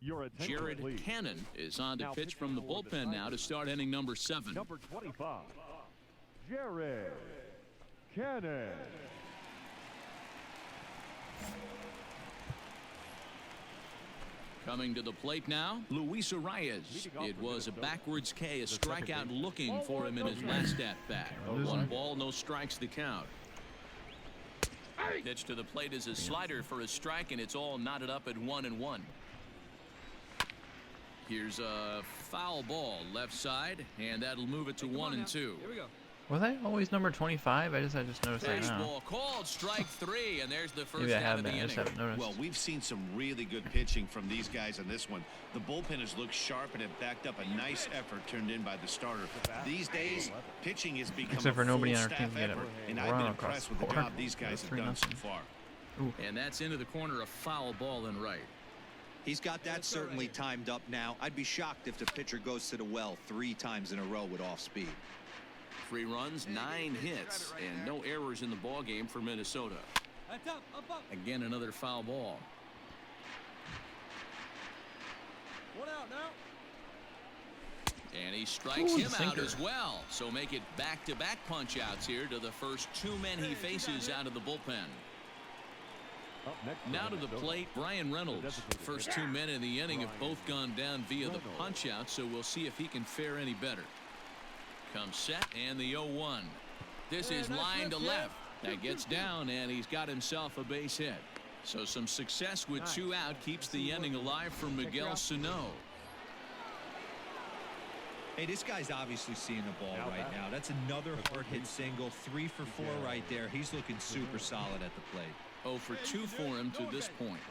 Jared Cannon is on to pitch from the bullpen now to start inning number 7. Number 25, Jared Cannon. Coming to the plate now, Luis Arias. It was a backwards K, a strikeout looking for him in his last at-bat. 1 ball, no strikes the count. Pitch to the plate is a slider for a strike, and it's all knotted up at 1-1. Here's a foul ball left side, and that'll move it to 1-2. Here we go. Was I always number 25? I just noticed that now. Baseball called, strike 3, and there's the first Maybe I out have of the been. I just inning. haven't noticed. Well, we've seen some really good pitching from these guys in this one. The bullpen has looked sharp and have backed up a nice effort turned in by the starter. These days, pitching has become Except for a nobody full on our team staff can get effort, a and I've run been across impressed the with the board. job these guys have 3-0. done so far. And that's into the corner, a foul ball and right. He's got that certainly timed up now. I'd be shocked if the pitcher goes to the well 3 times in a row with off speed. 3 runs, 9 hits, and no errors in the ball game for Minnesota. That's up. Again, another foul ball. 1 out now. And he strikes Ooh, him out sinker. as well. So make it back-to-back punch-outs here to the first 2 men he faces out of the bullpen. Now to the plate, Brian Reynolds. The first 2 men in the inning have both gone down via the punch-out, so we'll see if he can fare any better. Comes set, and the 0-1. This is line to left. That gets down, and he's got himself a base hit. So some success with 2 out keeps the inning alive for Miguel Sano. Hey, this guy's obviously seeing the ball right now. That's another hard hit single. 3 for 4 right there. He's looking super solid at the plate. 0 for 2 for him to this point.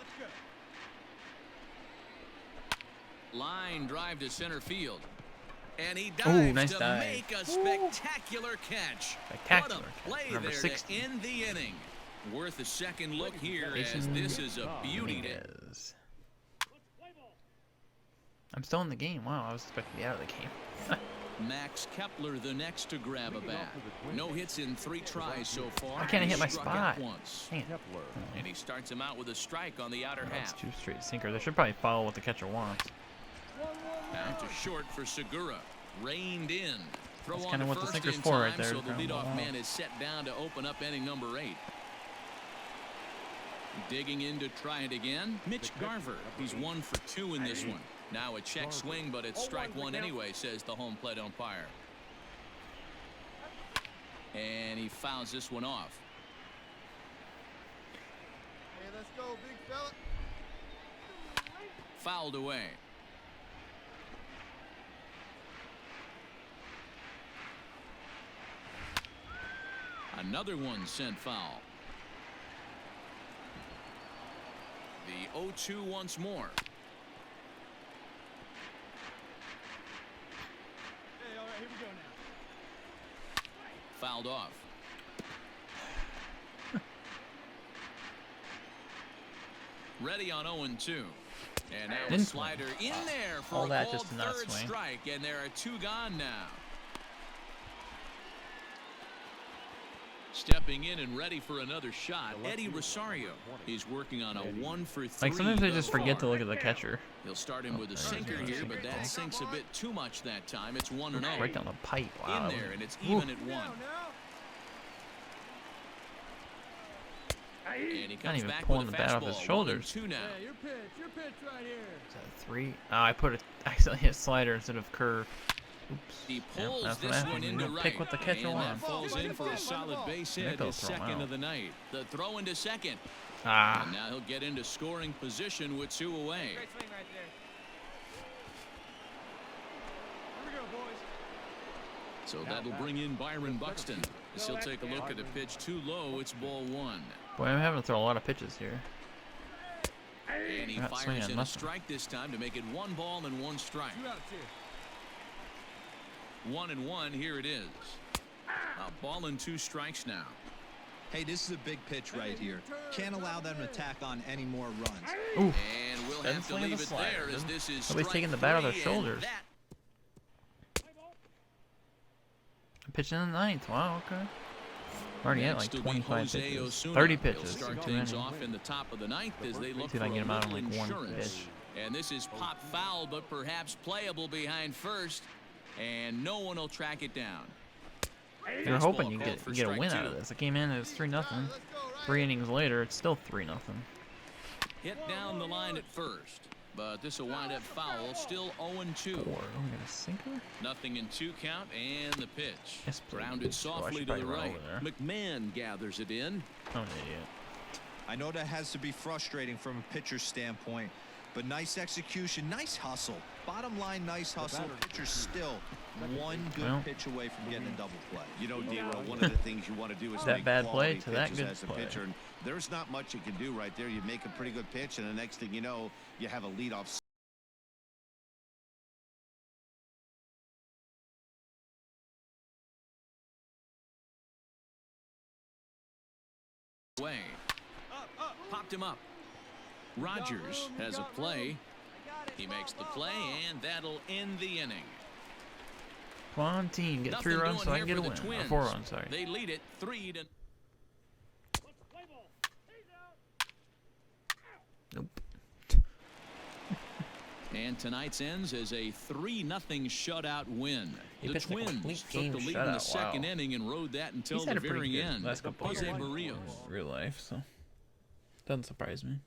Line drive to center field. And he dives nice to dive. make a spectacular catch. Spectacular What a catch. play Number there 60. to end the inning. Worth a second look here as Jason this is a beauty to Dominguez. I'm still in the game. Wow, I was expecting to be out of the game. Max Kepler the next to grab a bat. No hits in 3 tries so far. Why can't I He hit my struck spot? out once. Dang it. And he starts him out with a strike on the outer That's half. 2 straight sinker. They should probably follow what the catcher wants. Out to short for Segura. Reined in. Throw That's on kinda to what the first sinker's in for time, right there, so the ground leadoff ball. man is set down to open up inning number 8. Digging in to try it again. Mitch Garver. He's 1 for 2 in this one. Now a check swing, but it's strike 1 anyway, says the home plate umpire. And he fouls this one off. Hey, let's go, big fella. Fouled away. Another one sent foul. The 0-2 once more. Hey, all right, here we go now. Fouled off. Ready on 0-2. And now a Didn't slider in there for All a that called just to not 3rd swing. strike, and there are 2 gone now. Stepping in and ready for another shot, Eddie Rosario. He's working on a 1 for 3. Like, sometimes I thus just forget to far. look at the catcher. He'll start him with a there's sinker a here, sinker. but that sinks a bit too much that time. It's 1-0. Right down the pipe. Wow. In there, and it's even at 1. Now. And he Not comes even back pulling with a the bat off his fastball. shoulders. 1-2 now. Hey, your pitch right here. Is that a 3? Oh, I put it. I accidentally hit slider instead of curve. Oops. He Yep, pulls that's what this happens one when into you don't right. pick what the catcher and that wants. falls in for a solid base hit, they'll his throw him second out. of the night. The throw into second. Ah. And now he'll get into scoring position with 2 away. Great swing right there. Here we go, boys. So that'll bring in Byron Buxton. As he'll take a look at a pitch too low. It's ball 1. Boy, I'm having to throw a lot of pitches here. And he Not fires swinging in a nothing. strike this time to make it 1 ball and 1 strike. 2 outs here. 1-1. Here it is. A ball and 2 strikes now. Hey, this is a big pitch right here. Can't allow them to tack on any more runs. Ooh. And we'll Doesn't have to swing at leave the it slider, there as doesn't- this is Nobody's strike taking the bat out of their 3, shoulders. and that I'm pitching in the 9th. Wow, okay. Already at like Next will be 25 Jose pitches. Osuna. 30 He'll pitches. start Too things many. off in the top of the 9th as they look See if for I a can get him out on little like 1 insurance. pitch. And this is pop foul, but perhaps playable behind first. And no one will track it down. You're hoping you Fastball called for get a strike win out two. of this. It came in as 3-0. Let's go right 3 innings later, it's still 3-0. Hit down the line at first. But this will wind up foul. Still 0-2. Or we got a sinker? Nothing in 2 count, and the pitch. Yes, please. Grounded Oh, I softly should to the probably run right. over there. McMahon gathers it in. I'm an idiot. I know that has to be frustrating from a pitcher's standpoint, but nice execution, nice hustle. Bottom line, nice hustle. Pitcher's still one good Well. pitch away from getting a double play. You know, D-Row, one of the things you want to do is That make bad play quality to that pitches good as a play. pitcher. And there's not much you can do right there. You make a pretty good pitch, and the next thing you know, you have a leadoff. Way. Popped him up. Rogers has a play. He makes the play, and that'll end the inning. Come on, team. Get 3 Nothing runs so doing I can here get a for win. the Or Twins. 4 runs, sorry. They lead it 3-0. Nope. And tonight's ends as a 3-0 shutout win. He The pitched a Twins complete took game the lead in the shutout, second wow. inning and rode that until He's the had a pretty very good end. last couple of Jose games Barrios. in real life, so doesn't surprise me.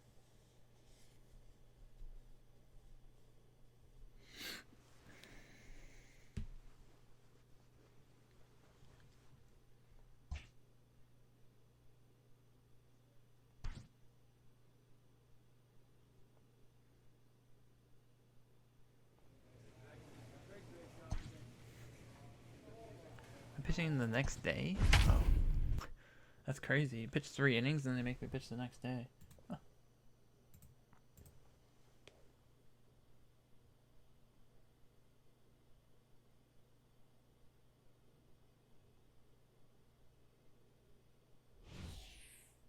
I'm pitching the next day? Oh. That's crazy. You pitch 3 innings, and they make me pitch the next day. Huh.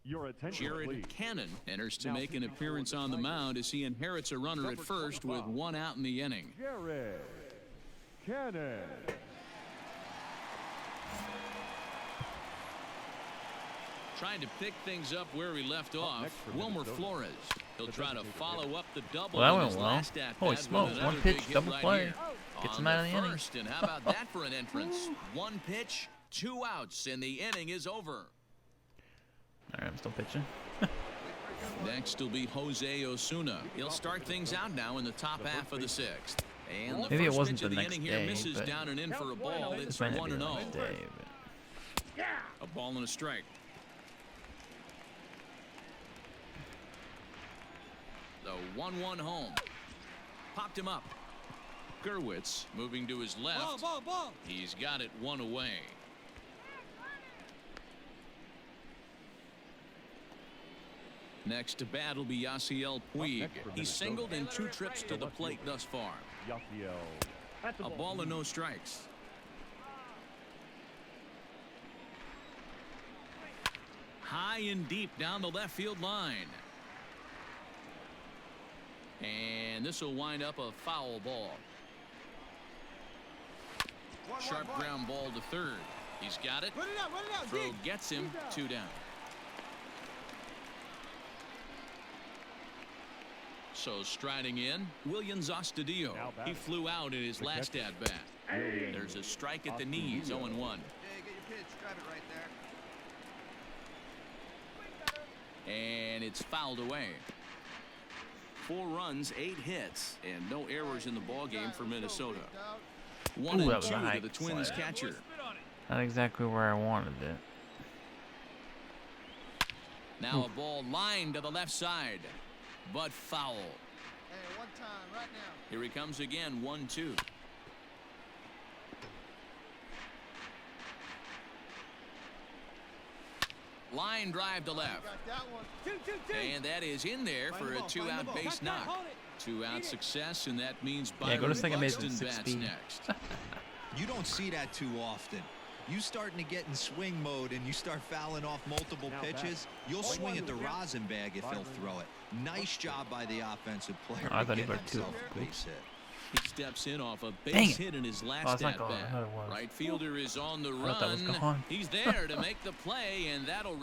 Your attention, Jared please. Cannon enters to make an appearance on the mound as he inherits a runner at first with 1 out in the inning. Jared Cannon. Trying to pick things up where he left off, next for Wilmer Minnesota, Flores. He'll the try to designated follow up the double. Well, that in went his well. last at-bat Holy with smokes, another one big pitch, hit double right play. here. Gets On him out of the inning. first, and how about that for an entrance? 1 pitch, 2 outs, and the inning is over. Alright, I'm still pitching. Next will be Jose Osuna. He'll start things out now in the top half of the 6th. And the Maybe it first wasn't pitch of the the next inning here day, misses but down and in for a ball. It's This might not be 1-0. the next day, but A ball and a strike. The 1-1 home. Popped him up. Gerwitz moving to his left. Ball. He's got it 1 away. Next to bat will be Yasiel Puig. next for He's Minnesota. singled in 2 trips to the plate thus far. Yasiel. At the A ball and no strikes. High and deep down the left field line. And this will wind up a foul ball. Sharp ground ball to third. He's got it. Run it out, Throw dig. gets him 2 down. So striding in, Williams Astudillo. Now back. He flew out in his The last catcher. at-bat. There's a strike at the knees, 0-1. Hey, get your pitch. Drive it right there. And it's fouled away. 4 runs, 8 hits, and no errors in the ball game for Minnesota. 1 Ooh, and that was 2 a high to the Twins slider. catcher. not exactly where I wanted it. Now a ball lined to the left side, but foul. Hey, 1 time right now. Here he comes again, 1-2. Line drive to left. Got that one. And that is in there for a 2-out base knock. 2-out success, and that means Yeah, go to Byron second base with Buxton 6 bats speed. next. You don't see that too often. You starting to get in swing mode and you start fouling off multiple Now pitches, you'll swing at the rosin bag if he'll throw it. Nice job by the offensive player. Oh, I to thought he get put 2. himself a base hit. He steps in off a Dang base it. hit in his Oh, last it's not gone. I at-bat. thought it was. Right fielder is on the thought that was run. gone. He's there to make the play, and that'll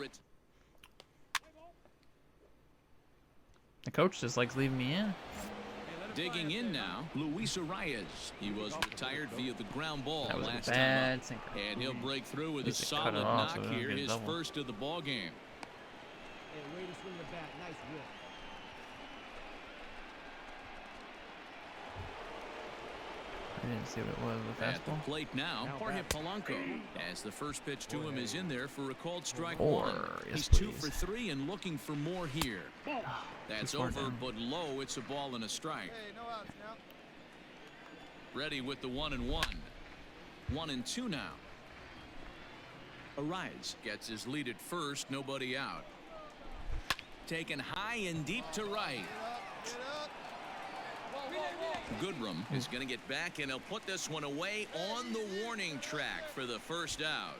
The coach just likes leaving me in. Digging in now, Luis Arias. He was retired via the ground ball That was a last time bad up. sinker. And he'll break through with a Needs to cut solid it off so knock we don't here, get a his double. first of the ball game. Hey, way to swing the bat. Nice whip. I didn't see what it was with At the fastball. plate now, Jorge Polanco. As the first pitch to him is in there for a called strike Four. one. Yes, He's 2 please. for 3 and looking for more here. That's Too far over, down. but low. It's a ball and a strike. Hey, no outs now. Ready with the 1-1. 1-2 now. Arias gets his lead at first, nobody out. Taken high and deep to right. Get up. Whoa, whoa, whoa. Goodrum is going to get back, and he'll put this one away on the warning track for the first out.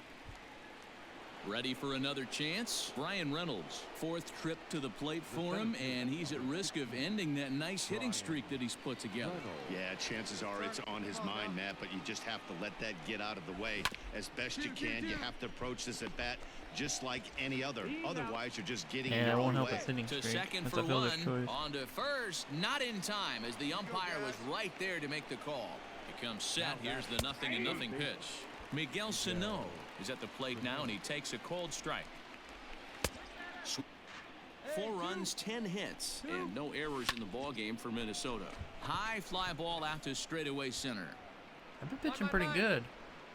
Ready for another chance? Brian Reynolds, 4th trip to the plate for him, and he's at risk of ending that nice hitting streak that he's put together. Yeah, chances are it's on his mind, Matt, but you just have to let that get out of the way as best you can. You have to approach this at bat just like any other. Otherwise, you're just getting in Yeah, it your won't own help way. its hitting To streak. second That's for a fielder's one. choice. On to first, not in time as the umpire was right there to make the call. He comes set. Here's the 0-0 pitch. Miguel Sano is at the plate now, and he takes a cold strike. 4 runs, 10 hits, and no errors in the ball game for Minnesota. High fly ball out to straightaway center. I've been pitching pretty good.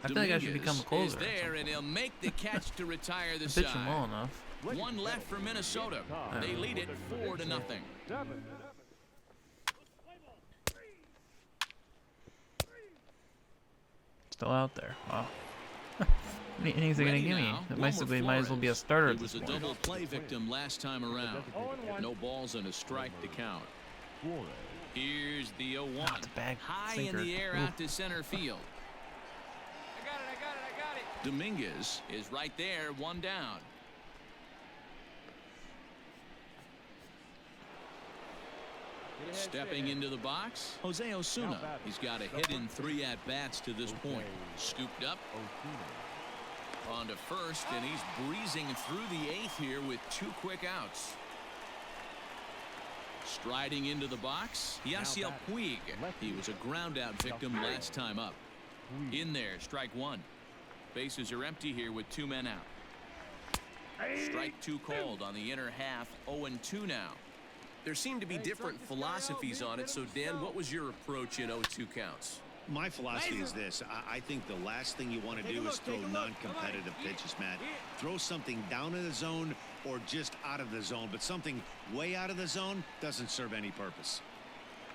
I feel like I should become a Dominguez closer. is there, and he'll make the catch to retire the I'm pitching well side. enough. 1 left for Minnesota. They lead it 4-0. 7. Still out there. Wow. How many innings are they Ready gonna give me? now, It Wilmer might as well be a Flores. starter at He was this a point. double play victim last time around. No balls and a strike to count. Here's the 0-1. Oh, it's a bad High sinker. in the air Ooh. out to center field. I got it. Dominguez is right there, 1 down. Stepping into the box, Jose Osuna. He's got a hit in 3 at-bats to this point. Scooped up. On to first, and he's breezing through the 8th here with 2 quick outs. Striding into the box, Yasiel Puig. He was a ground-out victim last time up. In there, strike 1. Bases are empty here with 2 men out. Strike 2 called on the inner half. 0-2 now. There seem to be different philosophies on it, so Dan, what was your approach in 0-2 counts? My philosophy is this. I think the last thing you want to do is throw non-competitive pitches, Matt. Throw something down in the zone or just out of the zone, but something way out of the zone doesn't serve any purpose.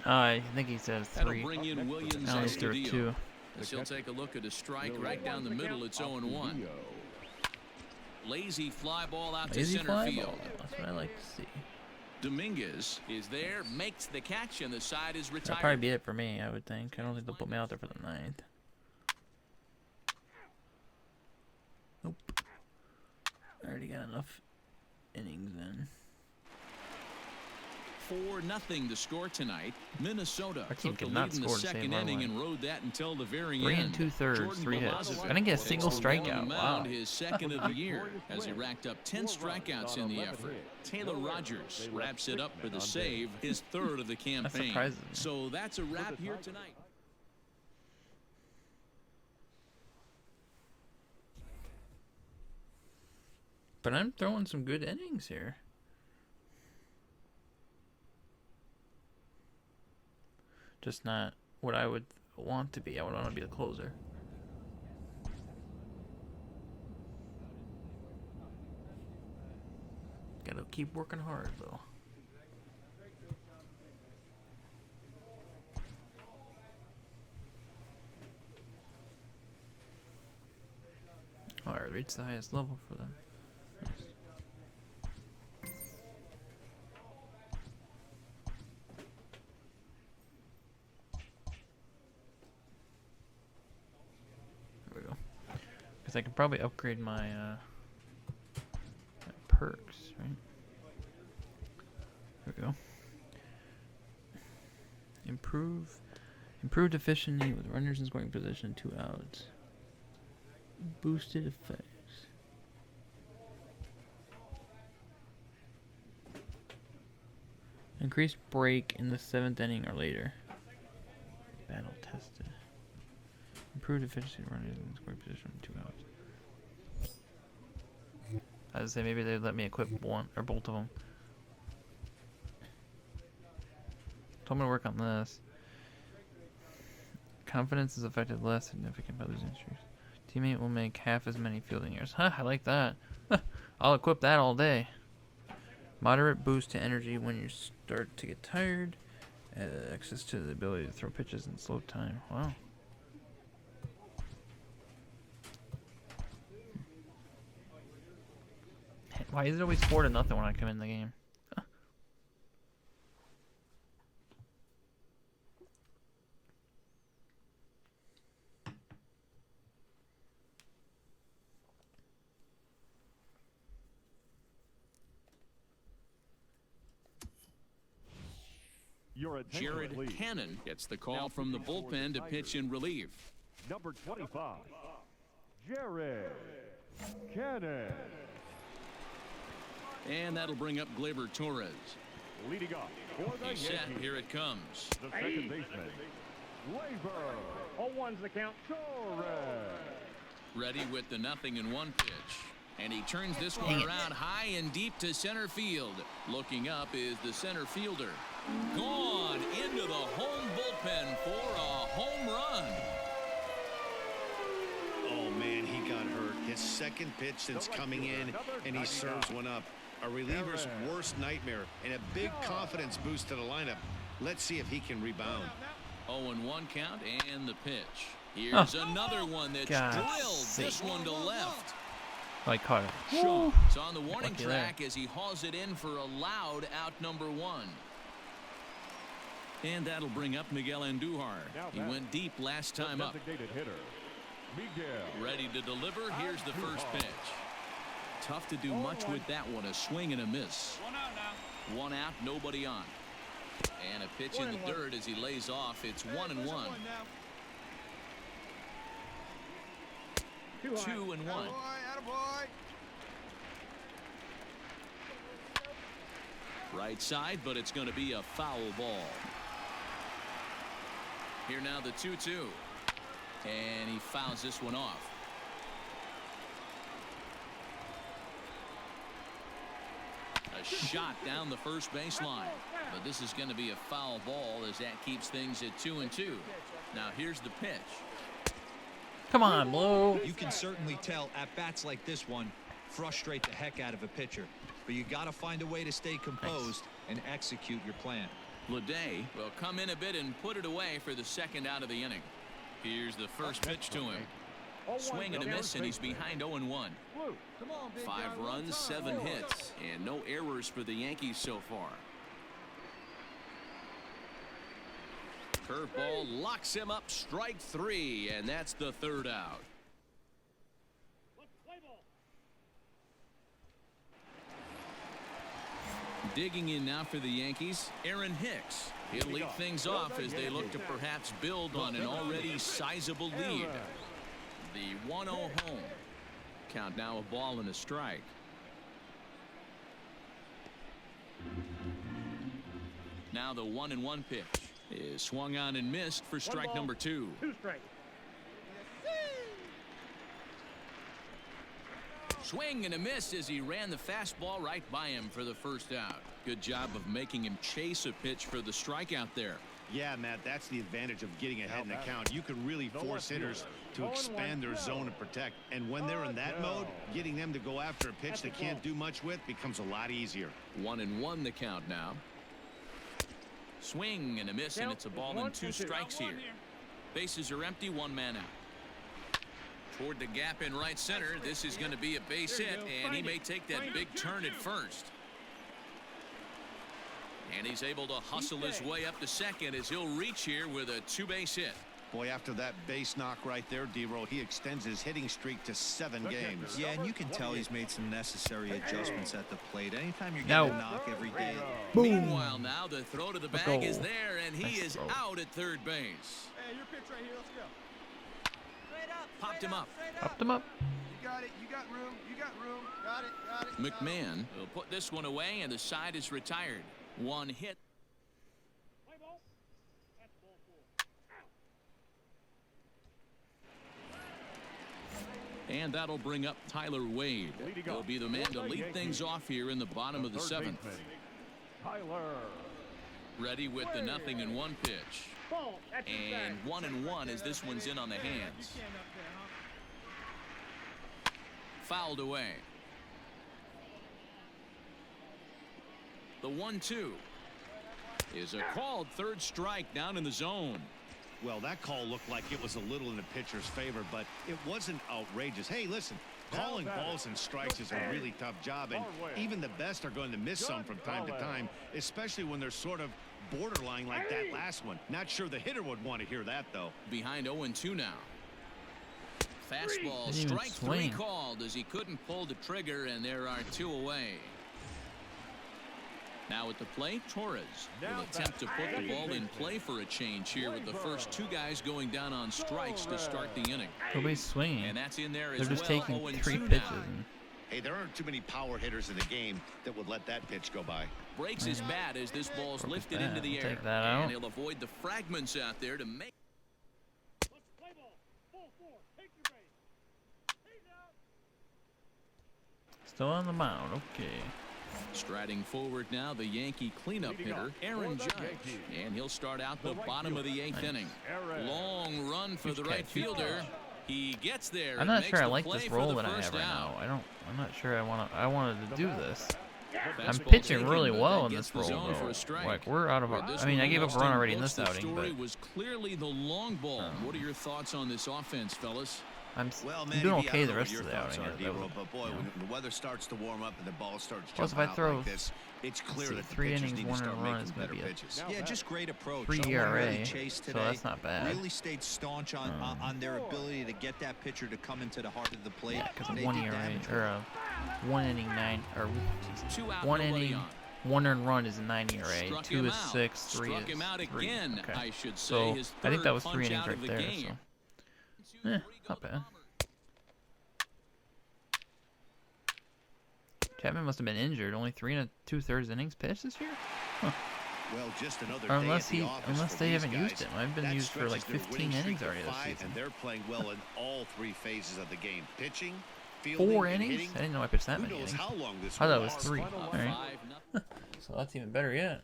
I think he says That'll 3. bring in Williams I only threw Astudillo. 2. As he'll take a look at a strike right down the middle. It's 0-1. Lazy fly ball out Lazy to center fly field. ball. That's what I like to see. Dominguez is there, makes the catch, and the side is That'll retired. probably be it for me, I would think. I don't think they'll put me out there for the 9th. Nope. I already got enough innings in. 4-0 to score tonight. Minnesota Our team took the cannot lead in the score to save second our inning life. and rode that until the very 3 end. 2/3, Jordan 3 hits. Balazovic I didn't get a takes single the win on strikeout. the Wow. mound, his second of the year, as he racked up 10 strikeouts in the effort. Taylor Rogers wraps it up for the save, his 3rd of the campaign. surprises me. So that's a wrap here tonight. But I'm throwing some good innings here. Just not what I would want to be. I would want to be a closer. Gotta keep working hard though. Alright, reach the highest level for them. There we go. Because I can probably upgrade my, my perks, right? There we go. Improved efficiency with runners in scoring position, 2 outs. Boosted effects. Increased break in the 7th inning or later. Battle tested. Improved efficiency of runners in scoring position in 2 outs. I would say maybe they'd let me equip one or both of them. Told me to work on this. Confidence is affected less significant by losing streaks. Teammate will make half as many fielding errors. Huh, I like that. I'll equip that all day. Moderate boost to energy when you start to get tired. Access to the ability to throw pitches in slow time. Wow. Why is it always 4-0 when I come in the game? Your attention, Jared please. Hannon gets the call from the bullpen to pitch in relief. Number 25, Jared Cannon. And that'll bring up Gleyber Torres. Leading off for the He's set. Yankees, Here it comes. the second baseman, Gleyber 0-1's the count. Torres. Ready with the 0-1 pitch. And he turns this one around high and deep to center field. Looking up is the center fielder. Gone into the home bullpen for a home run. Oh, man, he got hurt. His second pitch since coming in, and he serves one up. A reliever's worst nightmare and a big confidence boost to the lineup. Let's see if he can rebound. 0-1 count and the pitch. Here's another one that's drilled this one to left. I caught it. Shaw. It's on the warning Lucky track there. as he hauls it in for a loud out number 1. And that'll bring up Miguel Andujar. He went deep last time up. Designated hitter, Miguel. Ready to deliver. Here's the first pitch. Tough to do much with that one. A swing and a miss. 1 out now. 1 out, nobody on. And a pitch in the dirt as he lays off. It's 1-1. 2-1. Right side, but it's going to be a foul ball. Here now the 2-2. And he fouls this one off. A shot down the first baseline. But this is going to be a foul ball as that keeps things at 2-2. Now here's the pitch. Come on, Blue. You can certainly tell at bats like this one frustrate the heck out of a pitcher. But you got to find a way to stay composed and execute your plan. Leday will come in a bit and put it away for the second out of the inning. Here's the first pitch to him. Swing and a miss, and he's behind 0-1. 5 runs, 7 hits, and no errors for the Yankees so far. Curveball locks him up, strike 3, and that's the 3rd out. Digging in now for the Yankees, Aaron Hicks. He'll lead things off as they look to perhaps build on an already sizable lead. The 1-0 home. Count now a ball and a strike. Now the 1-1 pitch is swung on and missed for strike number 2. 2 strikes. Swing and a miss as he ran the fastball right by him for the first out. Good job of making him chase a pitch for the strikeout there. Yeah, Matt, that's the advantage of getting ahead in the count. You can really force hitters to expand their zone and protect. And when they're in that mode, getting them to go after a pitch they can't do much with becomes a lot easier. 1-1 the count now. Swing and a miss, and it's a ball and 2 strikes here. Bases are empty, 1 man out. Toward the gap in right center. This is going to be a base hit, and he may take that big turn at first. And he's able to hustle his way up to second as he'll reach here with a 2-base hit. Boy, after that base knock right there, D-Roll, he extends his hitting streak to 7 games. Yeah, and you can tell he's made some necessary adjustments at the plate. Anytime you're getting a knock every day. Meanwhile, now the throw to the bag is there, and he is out at third base. Hey, your pitch right here. Let's go. Popped him up. Popped him up. You got it. You got room. You got room. Got it. McMahon will put this one away, and the side is retired. 1 hit. And that'll bring up Tyler Wade. He'll be the man to lead things off here in the bottom of the 7th. Tyler. Ready with the 0-1 pitch. And 1-1 as this one's in on the hands. Fouled away. The 1-2 is a called third strike down in the zone. Well, that call looked like it was a little in the pitcher's favor, but it wasn't outrageous. Hey, listen, calling balls and strikes is a really tough job, and even the best are going to miss some from time to time, especially when they're sort of borderline like that last one. Not sure the hitter would want to hear that, though. Behind 0-2 now. Fastball, Didn't even strike 3 swing. called as he couldn't pull the trigger, and there are 2 away. Now at the plate, Torres will attempt to put the ball in play for a change here with the first 2 guys going down on strikes to start the inning. Nobody's swinging. And that's in there They're as just well. taking 0-2 3 now. pitches. And Hey, there aren't too many power hitters in the game that would let that pitch go by. Breaks his bat as this ball's Broke his lifted bat. into the We'll air. take that out. And he'll avoid the fragments out there to make. still on the mound. Okay. Striding forward now, the Yankee cleanup hitter, Aaron Judge. And he'll start out the bottom of the 8th inning. Long run for the right fielder. He gets there. I'm and not makes sure I the like play this for role the that I have first right out. now. I'm not sure I wanted to do this. I'm Fastball pitching taken, really but well that in gets this the role, zone for though. a strike. Like, we're out of our... Where this I mean, one I gave up a lost run in already in books, this the outing, story but was clearly the long ball. What are your thoughts on this offense, fellas? I'm Well, I'm Manny, doing I okay don't the know rest what of your the thoughts outing. are, D-Roll, but boy, when the weather starts to warm up and the ball starts Plus, jumping if I out throw, like this, it's clear see, that the 3 pitchers innings, need to 1 start earned run making is gonna better be a pitches. Yeah, just great approach. 3 Someone ERA, really chased so today. that's not bad. Really stayed staunch on their ability to get that pitcher to come into the heart of the plate. Yeah, because They 1 did ERA damage or a 1 inning 9 or geez, 2 out, 1 nobody inning on. 1 earned run is a 9 ERA. Struck 2 him is out. 6. 3 Struck is him out 3. again, Okay. I should say. So His I think that third was 3 punch innings out of right the there. game. So, not bad. Chapman must have been injured. Only 3 2/3 innings pitched this year. Huh. Well, just another Or day unless at the office unless for they these haven't guys. used him. I've been That used for like stretches their 15 winning streak innings to already this 5, season. and they're playing well in all 3 phases of the game: pitching, fielding, 4 and innings? hitting. I didn't know I pitched that Who many knows innings. how long this I thought it will was last. 3. All right. 5-0. So that's even better yet.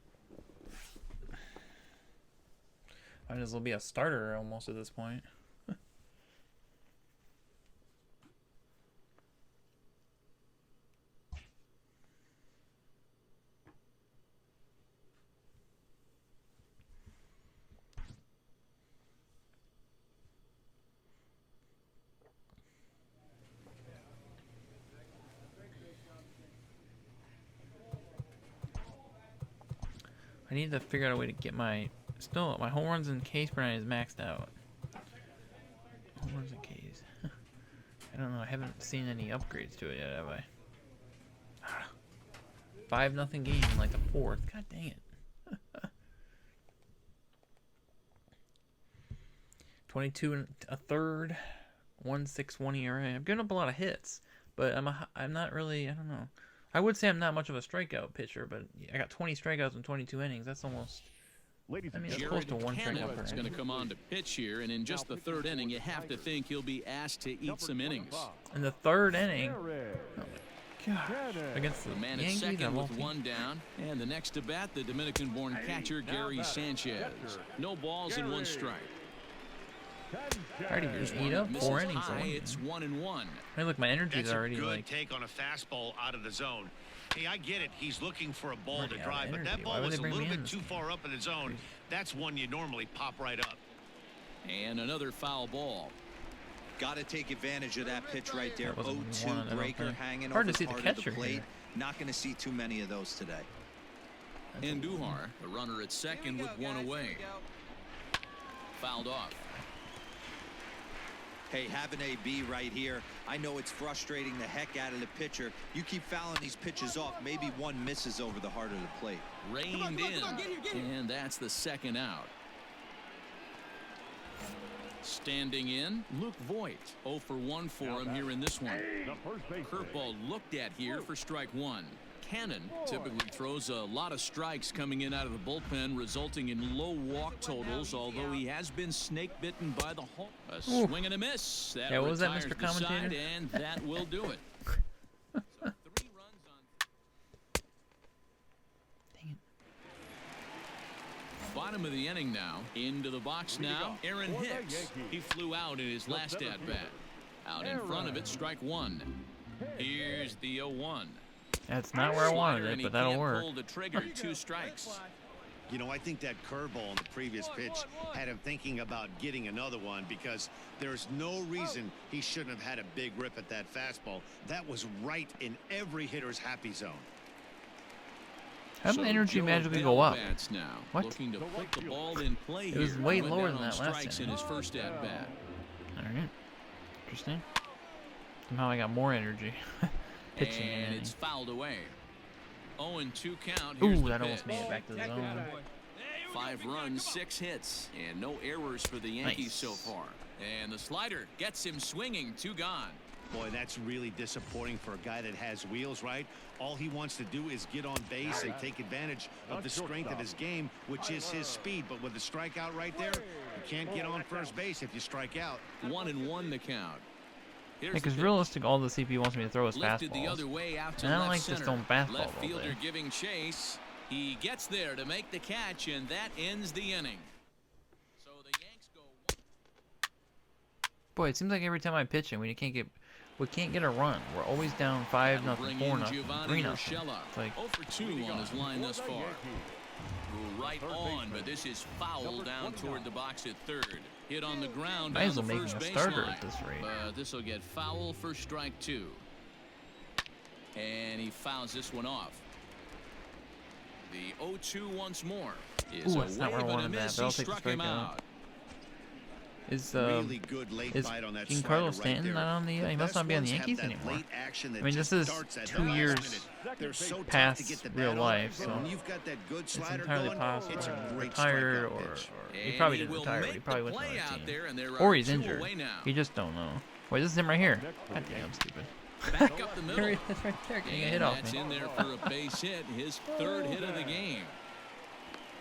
Might as well be a starter almost at this point. I need to figure out a way to get my my home runs in case per nine is maxed out. Home runs in case. I don't know. I haven't seen any upgrades to it yet, have I? 5-0 game in like the 4th. God dang it. 22 and a third, 1.61 ERA. I'm giving up a lot of hits, but I'm not really. I don't know. I would say I'm not much of a strikeout pitcher, but I got 20 strikeouts in 22 innings. That's almost. Ladies I and mean, it's gentlemen, close to 1 strikeout per Is inning. going to come on to pitch here, and in just the 3rd inning, you have to think he'll be asked to eat some innings. In the 3rd inning, Perez. gosh, against the The man at Yankees, I second with won't 1 down, and the next to bat, the Dominican-born catcher Gary Sanchez. No balls and 1 strike. I already Here's ate one up that 4 misses innings. high. It's 1-1. Hey, look, my energy's That's a already good like. take on a fastball out of the zone. Hey, I get it. He's looking for a ball Running to out of drive, but energy. that Why ball would was they a bring little me in bit this too far up in the zone. That's one you normally pop right up. And another foul ball. Got to take advantage of that pitch right there. That wasn't 0-2 one, I don't breaker think. hanging Hard over to see the the heart of catcher the plate. here. Not going to see too many of those today. And Duhar, the runner at second with 1 away. Fouled off. Hey, having AB right here, I know it's frustrating the heck out of the pitcher. You keep fouling these pitches off, maybe one misses over the heart of the plate. Reined in, and that's the 2nd out. Standing in, Luke Voigt. 0 for 1 for him here in this one. The first baseman. Curveball looked at here for strike 1. Cannon typically throws a lot of strikes coming in out of the bullpen, resulting in low walk totals, although he has been snake bitten by the hole. A swing and a miss. That Yeah, what was that, retires Mr. the side, Commentator? and that will do it. So 3 runs on. Dang it. Bottom of the inning now. Into the box now. Aaron Hicks. He flew out in his last at-bat. Out in front of it, strike 1. Here's the 0-1. That's not where I wanted it, but that'll work. Pull the trigger, 2 strikes. You know, I think that curveball on the previous pitch had him thinking about getting another one, because there's no reason he shouldn't have had a big rip at that fastball. That was right in every hitter's happy zone. How did my energy magically go up? Now, What? Looking to put the ball in play. It was here. way Went lower down than on that last strikes inning. in his first at bat. All right. Interesting. Somehow I got more energy. Pitching And in. it's fouled away. 0-2 count. Ooh, Here's the that almost pitch. made it back to the zone. 5 runs, 6 hits, and no errors for the Yankees Nice. so far. And the slider gets him swinging. 2 gone. Boy, that's really disappointing for a guy that has wheels, right? All he wants to do is get on base and take advantage of the strength of his game, which is his speed. But with the strikeout right there, you can't get on first base if you strike out. 1-1 the count. Here's the Because pitch. realistic, all the CP wants me to throw is Lifted the fastballs. other way out to And I don't left like just center. throwing fastballs Left all fielder day. giving chase. He gets there to make the catch, and that ends the inning. So the Yanks go. Boy, it seems like every time I pitch it, we can't get a run. We're always down 5-0, That'll bring 4-0, in Giovanni 3-0. Urshela. It's like 0 for 2 on his line thus far. Right on, but this is foul down toward the box at third. Hit on the ground might down as well the make him first a base starter line. at this rate. This will get foul for strike 2. And he fouls this one off. The 0-2 once more. Is Ooh, a that's not where I wave and a wanted that, miss. but I'll He take the struck him strikeout. out. Is Really good late is bite on that Giancarlo slider right Stanton there. not on the? He must best not be on the ones have Yankees that anymore. late action that I mean, this just is starts at the 2 last years minute. They're so tough past to get the real bat life, on, so and when you've got that good it's slider entirely going, possible. it's a great Retire strikeout or pitch. he probably And didn't will retire. But he make probably the went to play another out team. there, and there Or are he's 2 injured. away now. He just don't know. Wait, this is him right here. God damn, I'm stupid. Back up the middle. There he is right there, getting a hit And off that's me. in there for a base hit, his 3rd hit of the game.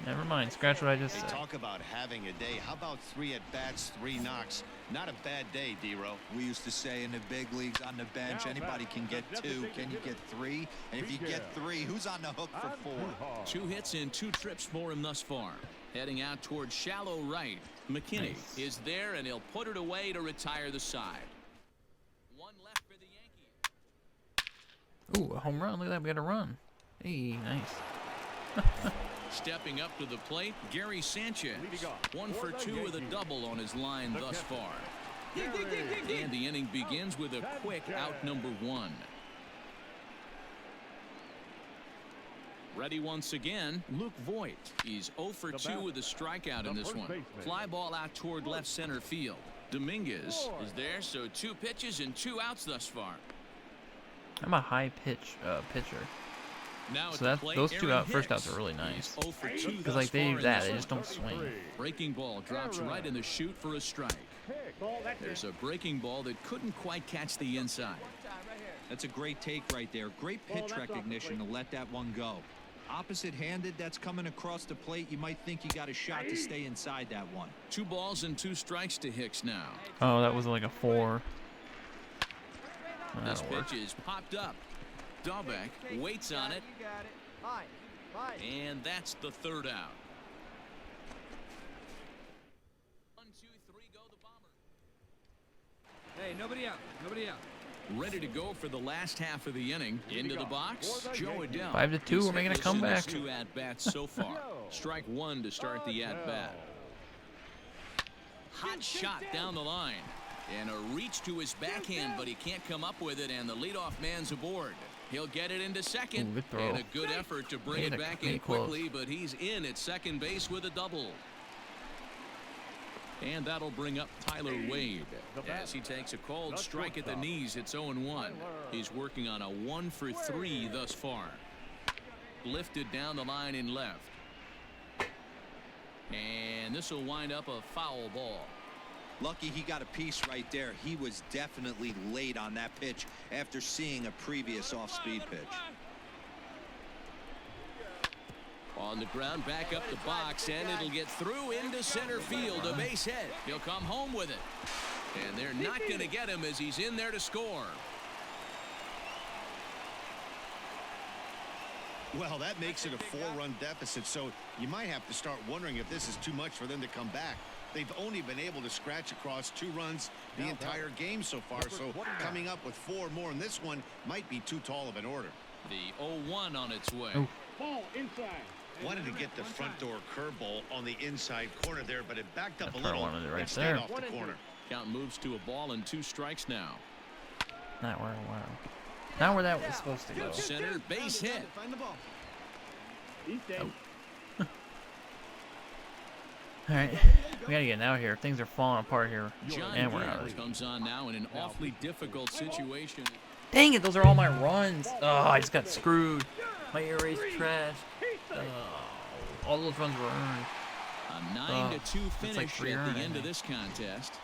Never mind. Scratch what I just They said. talk about having a day. How about 3 at-bats, 3 knocks? Not a bad day, D-Row. We used to say in the big leagues on the bench, anybody can get 2. Can you get 3? And if you get 3, who's on the hook for 4? 2 hits and 2 trips for him thus far. Heading out towards shallow right. McKinney Nice. is there, and he'll put it away to retire the side. 1 left for the Yankees. Ooh, a home run. Look at that. We got a run. Hey, nice. Stepping up to the plate, Gary Sanchez. 1 for 2 with a double on his line thus far. And the inning begins with a quick out number 1. Ready once again, Luke Voigt. He's 0 for 2 with a strikeout in this one. Fly ball out toward left center field. Dominguez is there, so 2 pitches and 2 outs thus far. I'm a high pitch pitcher. Now So that's those 2 first outs are really nice. Because like they do that, they just don't swing. Breaking ball drops right in the chute for a strike. There's a breaking ball that couldn't quite catch the inside. That's a great take right there. Great pitch recognition to let that one go. Opposite-handed, that's coming across the plate. You might think you got a shot to stay inside that one. 2 balls and 2 strikes to Hicks now. Oh, that was like a 4. This That'll work. pitch is popped up. Dahlbeck waits on it, and that's the 3rd out. 1, 2, 3, go the Bomber. Hey, nobody out. Nobody out. Ready to go for the last half of the inning. Into the box, Joe Adele. 5-2, He's we're making a hitless in comeback. his 2 at-bats so far. Strike 1 to start the at-bat. Hot shot down the line. And a reach to his backhand, but he can't come up with it, and the leadoff man's aboard. He'll get it into second. Ooh, good throw. And a good effort to bring Made it it back pretty in close. quickly, but he's in at second base with a double. And that'll bring up Tyler Wade as he takes a cold strike at the knees. It's 0-1. He's working on a 1 for 3 thus far. Lifted down the line in left. And this will wind up a foul ball. Lucky he got a piece right there. He was definitely late on that pitch after seeing a previous off-speed pitch. On the ground, back up the box, and it'll get through into center field. A base hit. He'll come home with it. And they're not going to get him as he's in there to score. Well, that makes it a 4-run deficit, so you might have to start wondering if this is too much for them to come back. They've only been able to scratch across 2 runs the entire game so far, so coming up with 4 more in this one might be too tall of an order. The 0-1 on its way. Ball inside. Wanted to get the front door curveball on the inside corner there, but it backed up a That's little what I wanted right and stayed there. off the corner. Count moves to a ball and 2 strikes now. Not where that was supposed to go. Center base hit. Find the ball. Alright, we gotta get out here. Things are falling apart here. John And we're out of Gant it. comes on now in an awfully difficult situation. Dang it, those are all my runs. Oh, I just got screwed. My erase trash. All those runs were earned. A 9-2 that's like finish free at the earn, I end of think. this contest.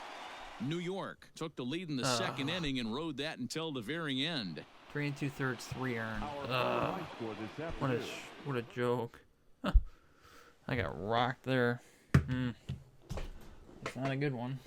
New York took the lead in the second inning and rode that until the very end. 3 2/3, 3 earned. Score this afternoon. What a joke. I got rocked there. It's not a good one.